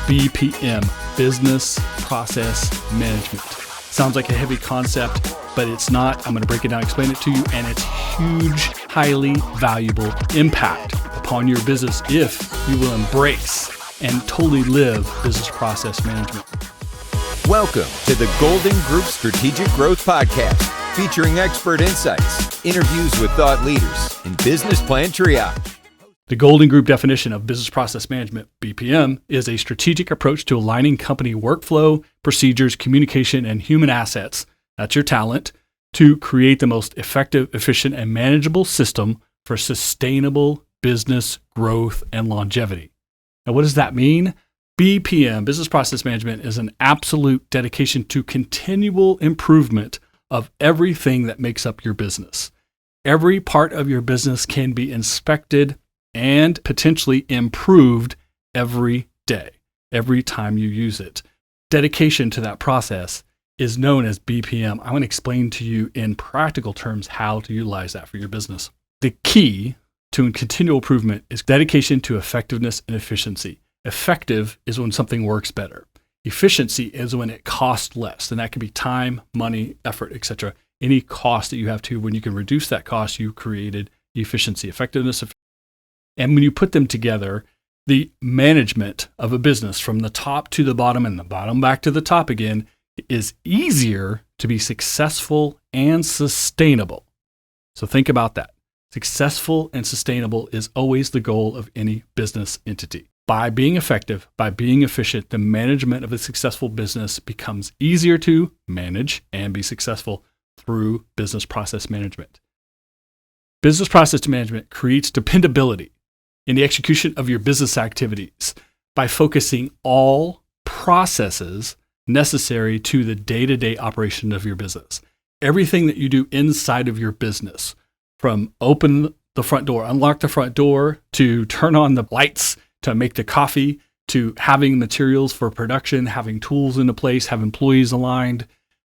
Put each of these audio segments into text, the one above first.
BPM, Business Process Management. Sounds like a heavy concept, but it's not. I'm going to break it down, explain it to you, and it's huge, highly valuable impact upon your business if you will embrace and totally live business process management. Welcome to the Golden Group Strategic Growth Podcast, featuring expert insights, interviews with thought leaders, and business plan triage. The Golden Group definition of business process management, BPM, is a strategic approach to aligning company workflow, procedures, communication, and human assets, that's your talent, to create the most effective, efficient, and manageable system for sustainable business growth and longevity. Now, what does that mean? BPM, Business Process Management, is an absolute dedication to continual improvement of everything that makes up your business. Every part of your business can be inspected and potentially improved every day, every time you use it. Dedication to that process is known as BPM. I want to explain to you in practical terms how to utilize that for your business. The key to continual improvement is dedication to effectiveness and efficiency. Effective is when something works better. Efficiency is when it costs less, and that could be time, money, effort, etc. Any cost that you have to, when you can reduce that cost, you created efficiency, effectiveness. And when you put them together, the management of a business from the top to the bottom and the bottom back to the top again is easier to be successful and sustainable. So think about that. Successful and sustainable is always the goal of any business entity. By being effective, by being efficient, the management of a successful business becomes easier to manage and be successful through business process management. Business process management creates dependability in the execution of your business activities by focusing all processes necessary to the day-to-day operation of your business. Everything that you do inside of your business, from open the front door, unlock the front door, to turn on the lights, to make the coffee, to having materials for production, having tools into place, have employees aligned,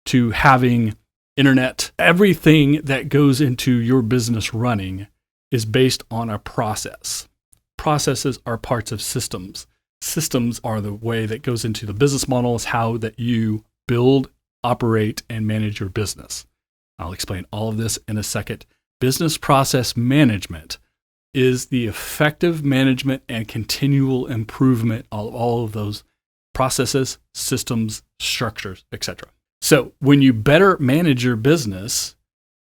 to having internet. Everything that goes into your business running is based on a process. Processes are parts of systems. Systems are the way that goes into the business model, is how that you build, operate, and manage your business. I'll explain all of this in a second. Business process management is the effective management and continual improvement of all of those processes, systems, structures, etc. So when you better manage your business,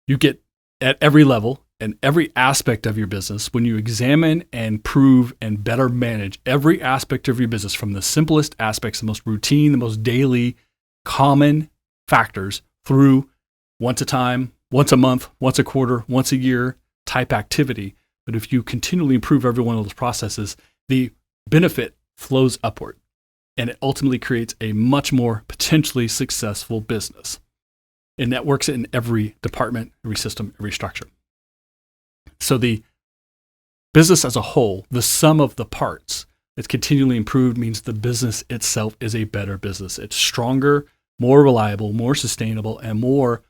you get at every level and every aspect of your business, when you examine and improve and better manage every aspect of your business, from the simplest aspects, the most routine, the most daily, common factors, through once a time, once a month, once a quarter, once a year type activity. But if you continually improve every one of those processes, the benefit flows upward, and it ultimately creates a much more potentially successful business. And that works in every department, every system, every structure. So the business as a whole, the sum of the parts that's continually improved, means the business itself is a better business. It's stronger, more reliable, more sustainable, and more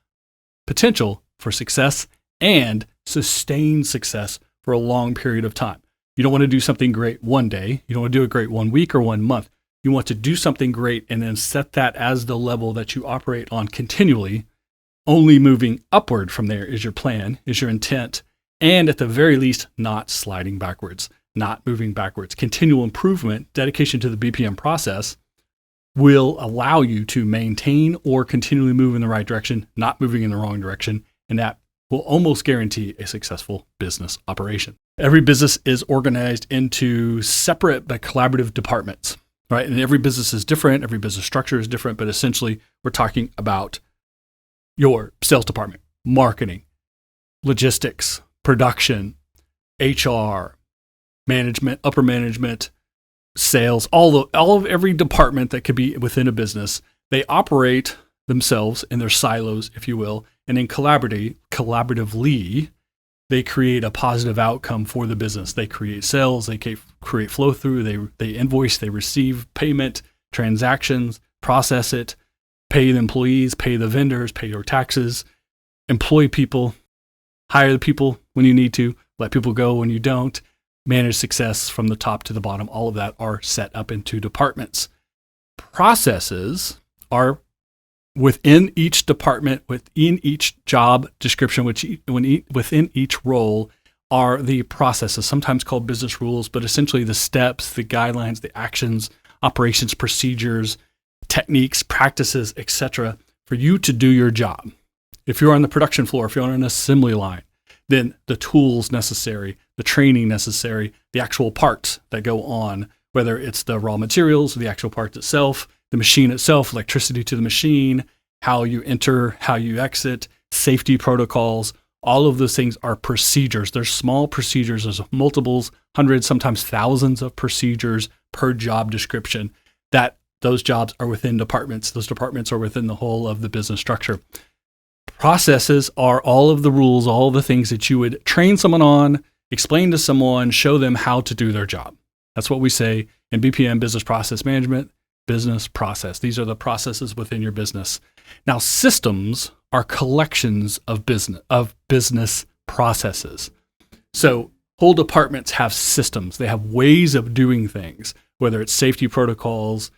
potential for success and sustained success for a long period of time. You don't want to do something great one day. You don't want to do it great 1 week or 1 month. You want to do something great and then set that as the level that you operate on continually. Only moving upward from there is your plan, is your intent. And at the very least, not sliding backwards, not moving backwards. Continual improvement, dedication to the BPM process, will allow you to maintain or continually move in the right direction, not moving in the wrong direction. And that will almost guarantee a successful business operation. Every business is organized into separate but collaborative departments, right? And every business is different. Every business structure is different. But essentially, we're talking about your sales department, marketing, logistics, production, HR, management, upper management, sales, all of every department that could be within a business. They operate themselves in their silos, if you will, and then collaboratively, they create a positive outcome for the business. They create sales, they create flow through, they invoice, they receive payment, transactions, process it, pay the employees, pay the vendors, pay your taxes, employ people, hire the people when you need to, let people go when you don't, manage success from the top to the bottom. All of that are set up into departments. Processes are within each department, within each job description, within each role are the processes, sometimes called business rules, but essentially the steps, the guidelines, the actions, operations, procedures, techniques, practices, etc., for you to do your job. If you're on the production floor, if you're on an assembly line, then the tools necessary, the training necessary, the actual parts that go on, whether it's the raw materials, the actual parts itself, the machine itself, electricity to the machine, how you enter, how you exit, safety protocols, all of those things are procedures. There's small procedures, there's multiples, hundreds, sometimes thousands of procedures per job description that those jobs are within departments. Those departments are within the whole of the business structure. Processes are all of the rules, all the things that you would train someone on, explain to someone, show them how to do their job. That's what we say in BPM, business process management, business process. These are the processes within your business. Now, systems are collections of business processes. So whole departments have systems. They have ways of doing things, whether it's safety protocols,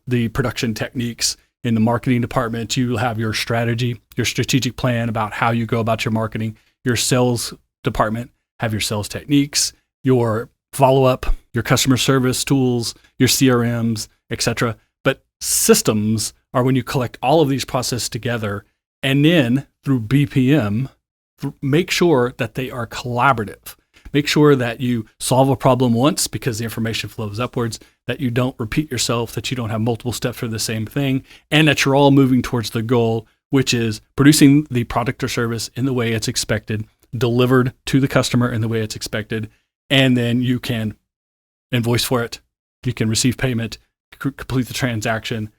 the production techniques. In the marketing department, you have your strategy, your strategic plan about how you go about your marketing. Your sales department have your sales techniques, your follow-up, your customer service tools, your CRMs, etc. But systems are when you collect all of these processes together and then through BPM, make sure that they are collaborative. Make sure that you solve a problem once because the information flows upwards, that you don't repeat yourself, that you don't have multiple steps for the same thing, and that you're all moving towards the goal, which is producing the product or service in the way it's expected, delivered to the customer in the way it's expected, and then you can invoice for it, you can receive payment, complete the transaction,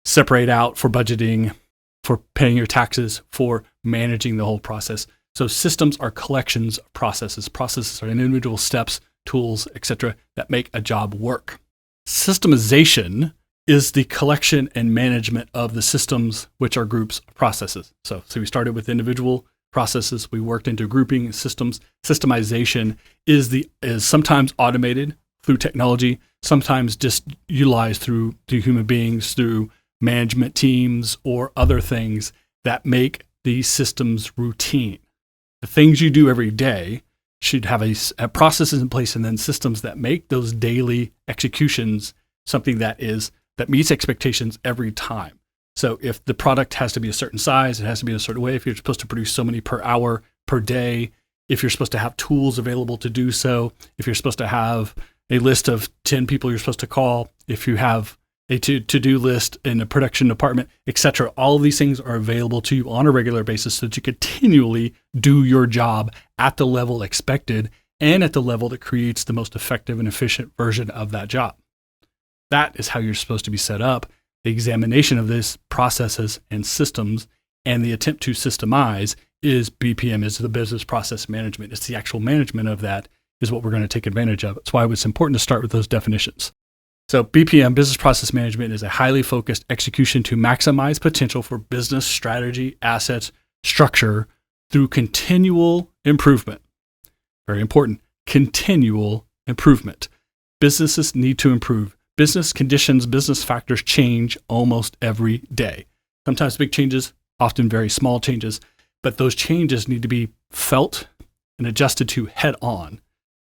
separate out for budgeting, for paying your taxes, for managing the whole process. So systems are collections of processes. Processes are individual steps, tools, etc., that make a job work. Systemization is the collection and management of the systems, which are groups of processes. So we started with individual processes. We worked into grouping systems. Systemization is sometimes automated through technology, sometimes just utilized through human beings, through management teams or other things that make these systems routine. The things you do every day should have a processes in place and then systems that make those daily executions something that meets expectations every time. So if the product has to be a certain size, it has to be a certain way. If you're supposed to produce so many per hour, per day, if you're supposed to have tools available to do so, if you're supposed to have a list of 10 people you're supposed to call, if you have a to-do list in the production department, etc. All of these things are available to you on a regular basis so that you continually do your job at the level expected and at the level that creates the most effective and efficient version of that job. That is how you're supposed to be set up. The examination of this processes and systems and the attempt to systemize is BPM, is the business process management. It's the actual management of that is what we're going to take advantage of. That's why it's important to start with those definitions. So BPM, business process management, is a highly focused execution to maximize potential for business strategy, assets, structure through continual improvement. Very important, continual improvement. Businesses need to improve. Business conditions, business factors change almost every day. Sometimes big changes, often very small changes, but those changes need to be felt and adjusted to head on.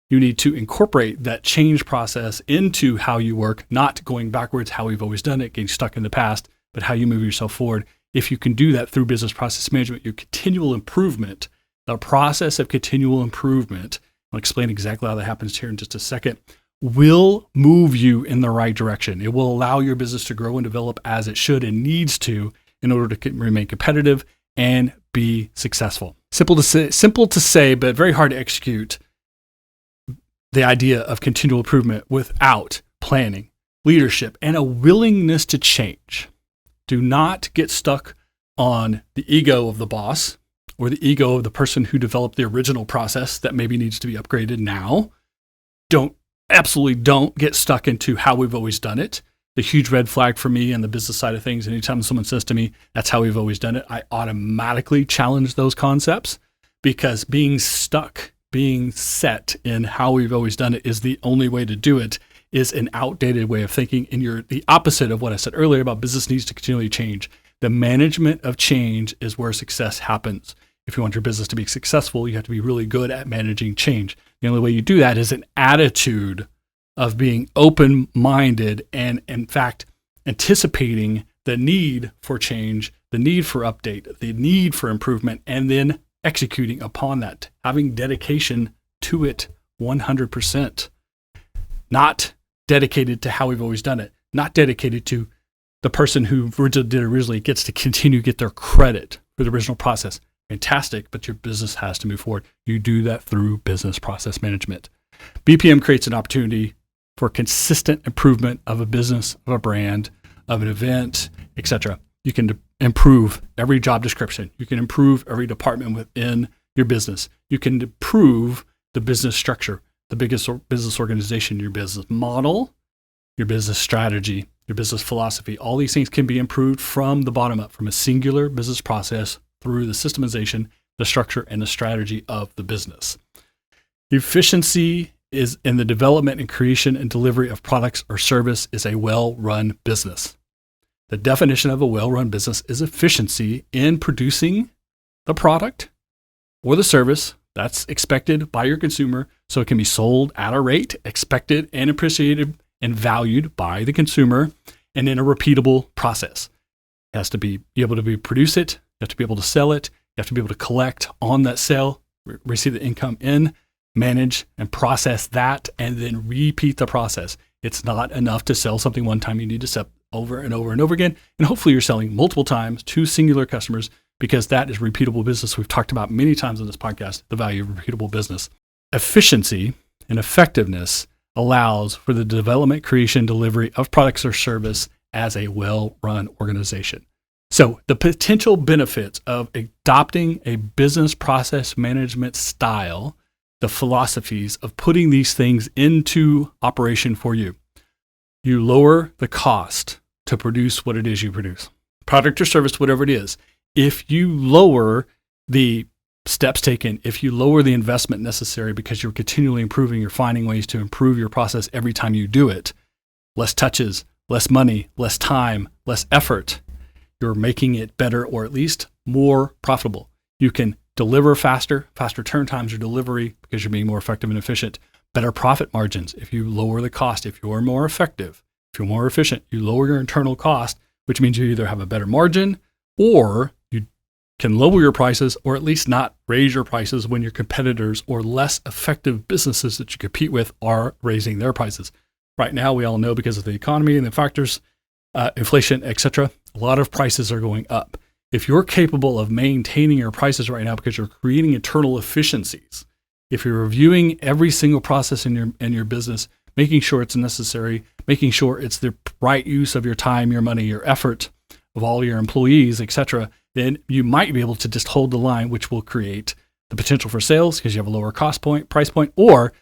You need to incorporate that change process into how you work, not going backwards, how we've always done it, getting stuck in the past, but how you move yourself forward. If you can do that through business process management, your continual improvement, the process of continual improvement, I'll explain exactly how that happens here in just a second, will move you in the right direction. It will allow your business to grow and develop as it should and needs to in order to remain competitive and be successful. Simple to say, but very hard to execute. The idea of continual improvement without planning, leadership, and a willingness to change. Do not get stuck on the ego of the boss or the ego of the person who developed the original process that maybe needs to be upgraded now. Absolutely don't get stuck into how we've always done it. The huge red flag for me on the business side of things, anytime someone says to me, that's how we've always done it, I automatically challenge those concepts because being stuck being set in how we've always done it is the only way to do it is an outdated way of thinking. And you're the opposite of what I said earlier about business needs to continually change. The management of change is where success happens. If you want your business to be successful, you have to be really good at managing change. The only way you do that is an attitude of being open-minded and, in fact, anticipating the need for change, the need for update, the need for improvement, and then executing upon that, having dedication to it 100%. Not dedicated to how we've always done it, not dedicated to the person who did it originally gets to continue to get their credit for the original process. Fantastic, but your business has to move forward. You do that through business process management. BPM creates an opportunity for consistent improvement of a business, of a brand, of an event, etc. You can improve every job description. You can improve every department within your business. You can improve the business structure, the biggest business organization, your business model, your business strategy, your business philosophy. All these things can be improved from the bottom up, from a singular business process through the systemization, the structure, and the strategy of the business. Efficiency is in the development and creation and delivery of products or service is a well-run business. The definition of a well-run business is efficiency in producing the product or the service that's expected by your consumer so it can be sold at a rate expected and appreciated and valued by the consumer and in a repeatable process. It has to be able to produce it, you have to be able to sell it, you have to be able to collect on that sale, receive the income in, manage and process that, and then repeat the process. It's not enough to sell something one time. You need to sell over and over and over again. And hopefully you're selling multiple times to singular customers because that is repeatable business. We've talked about many times on this podcast, the value of repeatable business. Efficiency and effectiveness allows for the development, creation, delivery of products or service as a well-run organization. So the potential benefits of adopting a business process management style, the philosophies of putting these things into operation for you. You lower the cost to produce what it is you produce. Product or service, whatever it is. If you lower the steps taken, if you lower the investment necessary because you're continually improving, you're finding ways to improve your process every time you do it, less touches, less money, less time, less effort, you're making it better or at least more profitable. You can deliver faster turn times or delivery because you're being more effective and efficient, better profit margins. If you lower the cost, if you're more effective, if you're more efficient, you lower your internal cost, which means you either have a better margin or you can lower your prices or at least not raise your prices when your competitors or less effective businesses that you compete with are raising their prices. Right now, we all know because of the economy and the factors, inflation, etc., a lot of prices are going up. If you're capable of maintaining your prices right now because you're creating internal efficiencies, if you're reviewing every single process in your business, making sure it's necessary, making sure it's the right use of your time, your money, your effort of all your employees, etc., then you might be able to just hold the line, which will create the potential for sales because you have a lower price point, or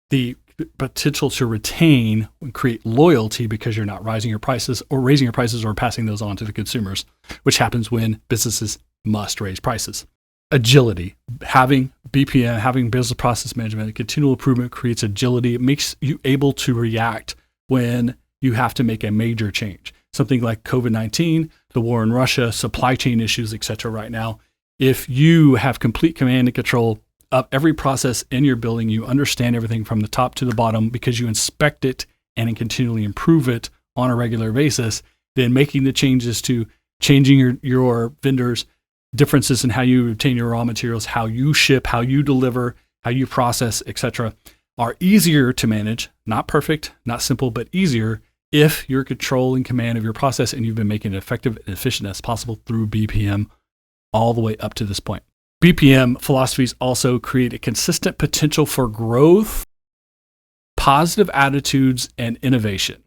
the potential to retain and create loyalty because you're not raising your prices or passing those on to the consumers, which happens when businesses must raise prices. Agility, having BPM, having business process management, and continual improvement creates agility. It makes you able to react when you have to make a major change. Something like COVID-19, the war in Russia, supply chain issues, etc. right now. If you have complete command and control of every process in your building, you understand everything from the top to the bottom because you inspect it and continually improve it on a regular basis, then making the changes to changing your vendors, differences in how you obtain your raw materials, how you ship, how you deliver, how you process, etc., are easier to manage. Not perfect, not simple, but easier if you're controlling command of your process and you've been making it effective and efficient as possible through BPM all the way up to this point. BPM philosophies also create a consistent potential for growth, positive attitudes, and innovation.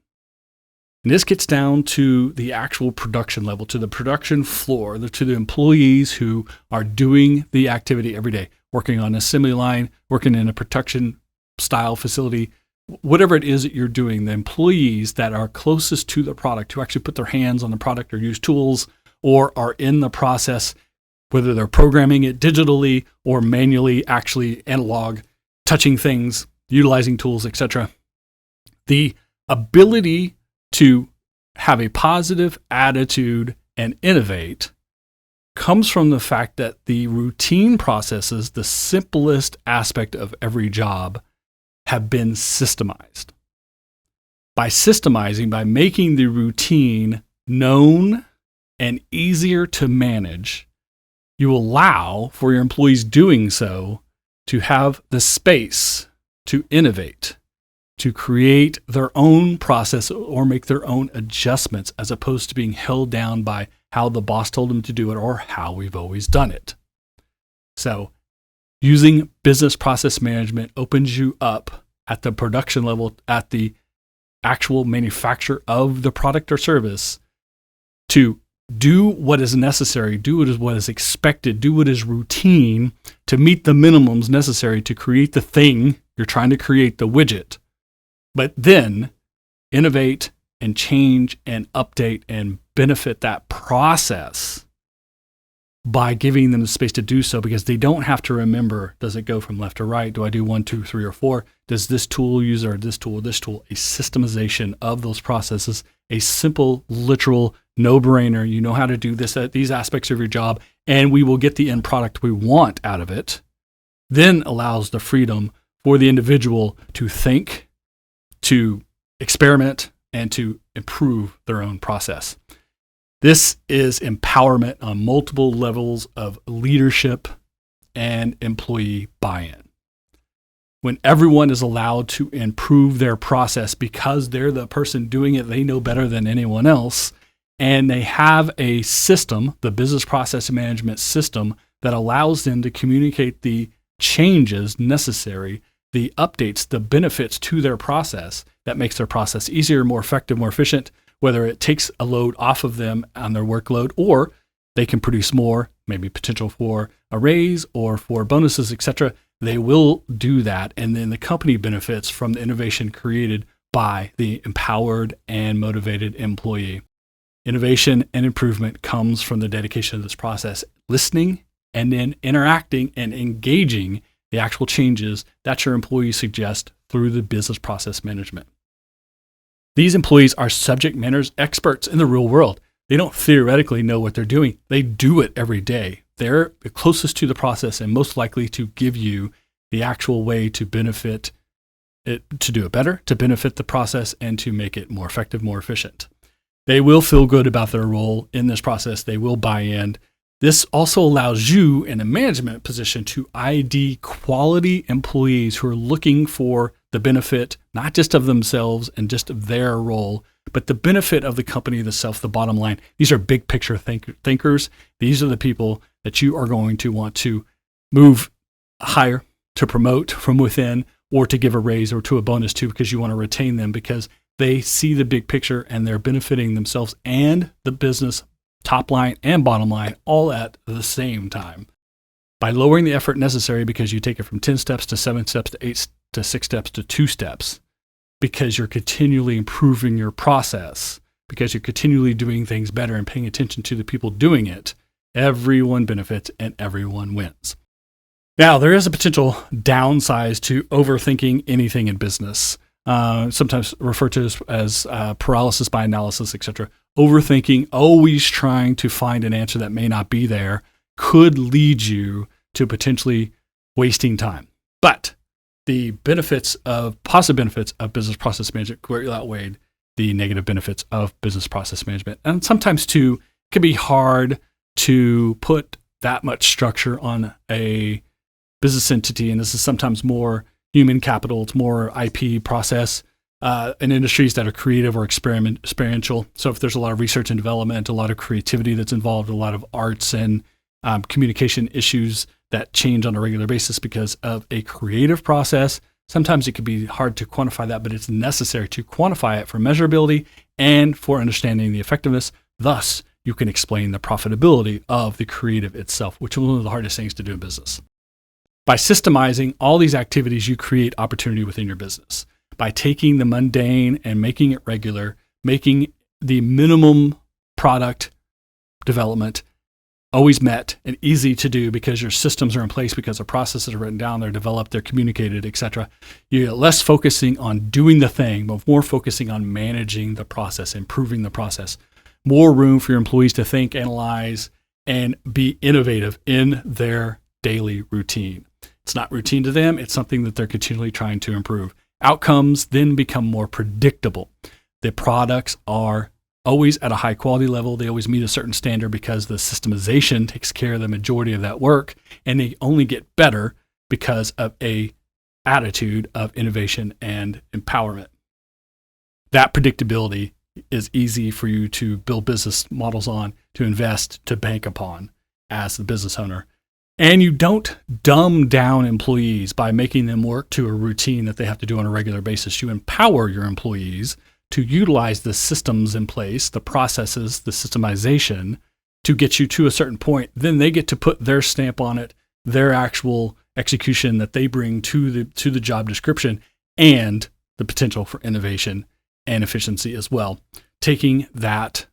And this gets down to the actual production level, to the production floor, to the employees who are doing the activity every day, working on an assembly line, working in a production style facility, whatever it is that you're doing, the employees that are closest to the product, who actually put their hands on the product or use tools or are in the process whether they're programming it digitally or manually, actually analog, touching things, utilizing tools, etc. The ability to have a positive attitude and innovate comes from the fact that the routine processes, the simplest aspect of every job, have been systemized. By systemizing, by making the routine known and easier to manage, you allow for your employees doing so to have the space to innovate, to create their own process or make their own adjustments, as opposed to being held down by how the boss told them to do it or how we've always done it. So using business process management opens you up at the production level, at the actual manufacture of the product or service, to do what is necessary, do what is expected, do what is routine to meet the minimums necessary to create the thing you're trying to create, the widget. But then innovate and change and update and benefit that process by giving them the space to do so, because they don't have to remember, does it go from left to right? Do I do 1, 2, 3, or 4? Does this tool use or this tool, a systemization of those processes, a simple, literal, no-brainer. You know how to do this, these aspects of your job, and we will get the end product we want out of it, then allows the freedom for the individual to think, to experiment, and to improve their own process. This is empowerment on multiple levels of leadership and employee buy-in. When everyone is allowed to improve their process because they're the person doing it, they know better than anyone else, and they have a system, the business process management system, that allows them to communicate the changes necessary, the updates, the benefits to their process that makes their process easier, more effective, more efficient, whether it takes a load off of them on their workload, or they can produce more, maybe potential for a raise or for bonuses, etc. They will do that, and then the company benefits from the innovation created by the empowered and motivated employee. Innovation and improvement comes from the dedication of this process, listening and then interacting and engaging the actual changes that your employees suggest through the business process management. These employees are subject matter experts in the real world. They don't theoretically know what they're doing. They do it every day. They're the closest to the process and most likely to give you the actual way to benefit it, to do it better, to benefit the process, and to make it more effective, more efficient. They will feel good about their role in this process. They will buy in. This also allows you in a management position to ID quality employees who are looking for the benefit, not just of themselves and just of their role, but the benefit of the company, the self, the bottom line. These are big picture thinkers. These are the people that you are going to want to move higher, to promote from within, or to give a raise or to a bonus to, because you want to retain them because they see the big picture and they're benefiting themselves and the business, top line and bottom line, all at the same time. By lowering the effort necessary, because you take it from 10 steps to 7 steps to 8 to 6 steps to 2 steps, because you're continually improving your process, because you're continually doing things better and paying attention to the people doing it, everyone benefits and everyone wins. Now, there is a potential downside to overthinking anything in business, sometimes referred to as paralysis by analysis, etc. Overthinking, always trying to find an answer that may not be there, could lead you to potentially wasting time. But the positive benefits of business process management greatly outweighed the negative benefits of business process management. And sometimes, too, it can be hard to put that much structure on a business entity, and this is sometimes more human capital, it's more IP process in industries that are creative or experiential. So if there's a lot of research and development, a lot of creativity that's involved, a lot of arts and communication issues that change on a regular basis because of a creative process, sometimes it can be hard to quantify that, but it's necessary to quantify it for measurability and for understanding the effectiveness. Thus, you can explain the profitability of the creative itself, which is one of the hardest things to do in business. By systemizing all these activities, you create opportunity within your business. By taking the mundane and making it regular, making the minimum product development always met and easy to do because your systems are in place, because the processes are written down, they're developed, they're communicated, etc. You get less focusing on doing the thing, but more focusing on managing the process, improving the process. More room for your employees to think, analyze, and be innovative in their daily routine. It's not routine to them. It's something that they're continually trying to improve. Outcomes then become more predictable. The products are always at a high quality level. They always meet a certain standard because the systemization takes care of the majority of that work, and they only get better because of a attitude of innovation and empowerment. That predictability is easy for you to build business models on, to invest, to bank upon as the business owner. And you don't dumb down employees by making them work to a routine that they have to do on a regular basis. You empower your employees to utilize the systems in place, the processes, the systemization to get you to a certain point. Then they get to put their stamp on it, their actual execution that they bring to the job description, and the potential for innovation and efficiency as well. Taking that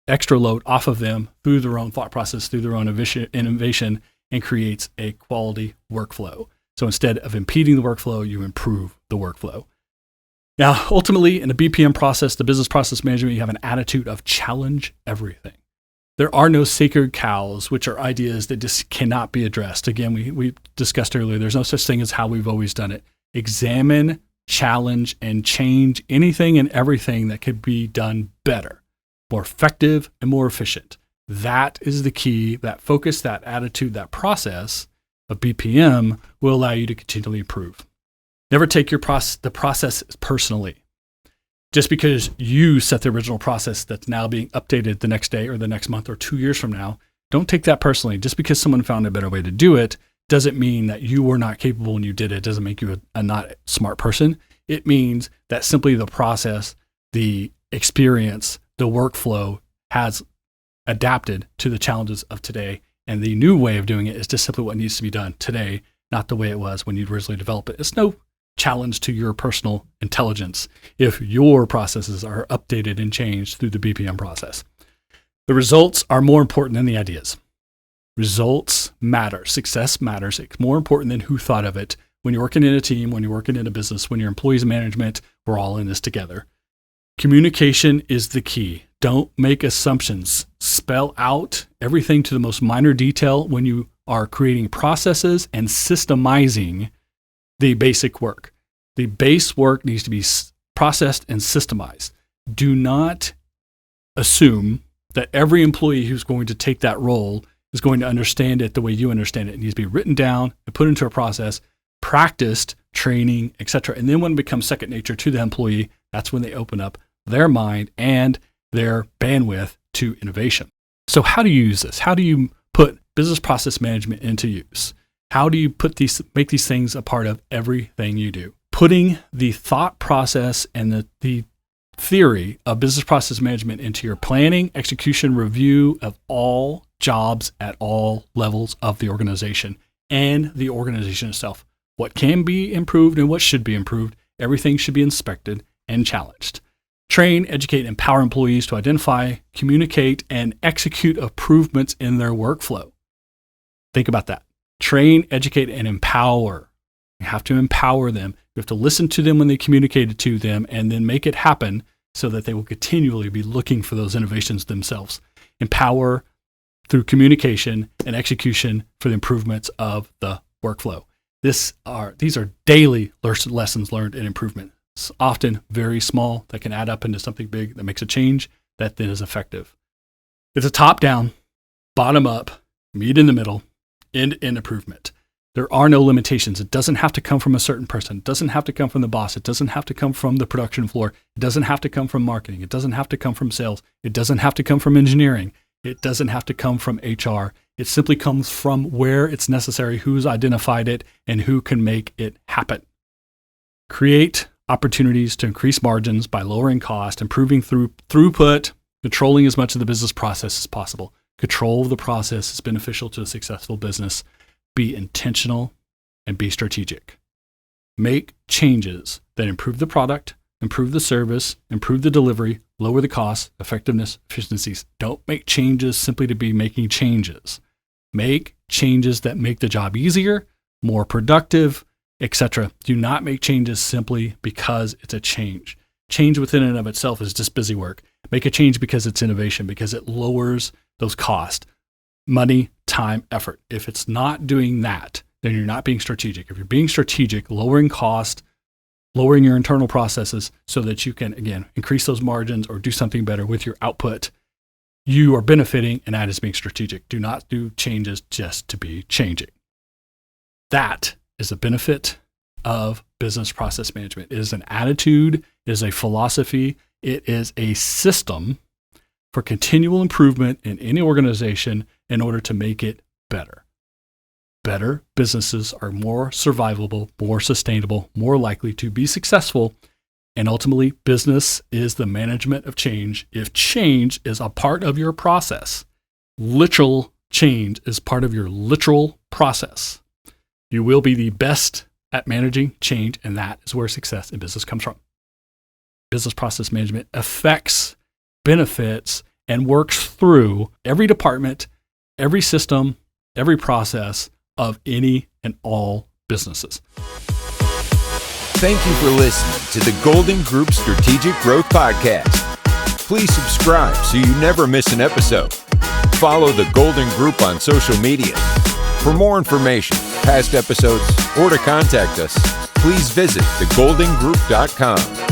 extra load off of them through their own thought process, through their own innovation, and creates a quality workflow. So instead of impeding the workflow, you improve the workflow. Now, ultimately, in the BPM process, the business process management, you have an attitude of challenge everything. There are no sacred cows, which are ideas that just cannot be addressed. Again, we discussed earlier, there's no such thing as how we've always done it. Examine, challenge, and change anything and everything that could be done better, more effective, and more efficient. That is the key. That focus, that attitude, that process of BPM will allow you to continually improve. Never take the process personally. Just because you set the original process that's now being updated the next day or the next month or 2 years from now, don't take that personally. Just because someone found a better way to do it doesn't mean that you were not capable when you did it. It doesn't make you a not smart person. It means that simply the process, the experience, the workflow has adapted to the challenges of today. And the new way of doing it is just simply what needs to be done today, not the way it was when you originally developed it. It's no challenge to your personal intelligence if your processes are updated and changed through the BPM process. The results are more important than the ideas. Results matter. Success matters. It's more important than who thought of it. When you're working in a team, when you're working in a business, when you're employees management, we're all in this together. Communication is the key. Don't make assumptions. Spell out everything to the most minor detail when you are creating processes and systemizing the basic work. The base work needs to be processed and systemized. Do not assume that every employee who's going to take that role is going to understand it the way you understand it. It needs to be written down and put into a process, practiced, training, etc. And then when it becomes second nature to the employee, that's when they open up their mind and their bandwidth to innovation. So how do you use this? How do you put business process management into use? How do you make these things a part of everything you do? Putting the thought process and the theory of business process management into your planning, execution, review of all jobs at all levels of the organization and the organization itself. What can be improved and what should be improved. Everything should be inspected and challenged. Train, educate, empower employees to identify, communicate, and execute improvements in their workflow. Think about that. Train, educate, and empower. You have to empower them. You have to listen to them when they communicate it to them and then make it happen so that they will continually be looking for those innovations themselves. Empower through communication and execution for the improvements of the workflow. These are daily lessons learned and improvement. It's often very small that can add up into something big that makes a change that then is effective. It's a top-down, bottom-up, meet in the middle, end-to-end improvement. There are no limitations. It doesn't have to come from a certain person. It doesn't have to come from the boss. It doesn't have to come from the production floor. It doesn't have to come from marketing. It doesn't have to come from sales. It doesn't have to come from engineering. It doesn't have to come from HR. It simply comes from where it's necessary, who's identified it, and who can make it happen. Create opportunities to increase margins by lowering cost, improving throughput, controlling as much of the business process as possible. Control of the process is beneficial to a successful business. Be intentional and be strategic. Make changes that improve the product, improve the service, improve the delivery, lower the cost, effectiveness, efficiencies. Don't make changes simply to be making changes. Make changes that make the job easier, more productive, etc. Do not make changes simply because it's a change. Change within and of itself is just busy work. Make a change because it's innovation, because it lowers those costs, money, time, effort. If it's not doing that, then you're not being strategic. If you're being strategic, lowering cost, lowering your internal processes so that you can, again, increase those margins or do something better with your output, you are benefiting, and that is being strategic. Do not do changes just to be changing. That is a benefit of business process management. It is an attitude, it is a philosophy, it is a system for continual improvement in any organization in order to make it better. Better businesses are more survivable, more sustainable, more likely to be successful. And ultimately, business is the management of change. If change is a part of your process, literal change is part of your literal process, you will be the best at managing change, and that is where success in business comes from. Business process management affects, benefits, and works through every department, every system, every process of any and all businesses. Thank you for listening to the Golden Group Strategic Growth Podcast. Please subscribe so you never miss an episode. Follow the Golden Group on social media. For more information, past episodes, or to contact us, please visit thegoldengroup.com.